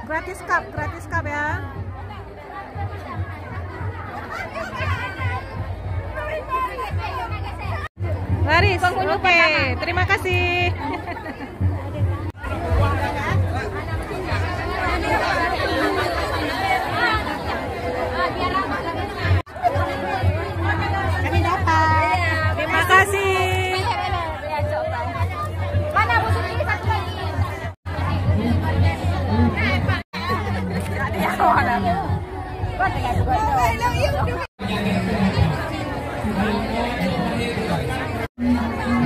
Gratis cup ya. Laris, oke, terima kasih. Kami dapat. Terima kasih. Mana musuh ini satu lagi? Ada yang orang.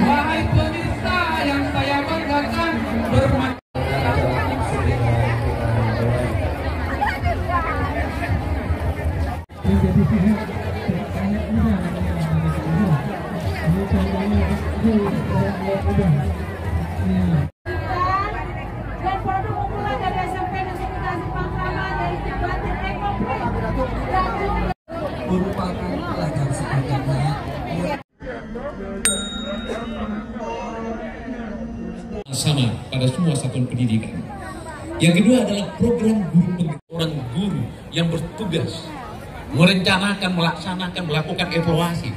Wahai pemirsa yang saya banggakan, Dan produk unggulan dari SMP Negeri Bekasi Pangkama dari Batik Ekoprint merupakan pelajar sebagiannya sama pada semua satuan pendidikan. Yang kedua adalah program guru orang guru yang bertugas merencanakan, melaksanakan, melakukan evaluasi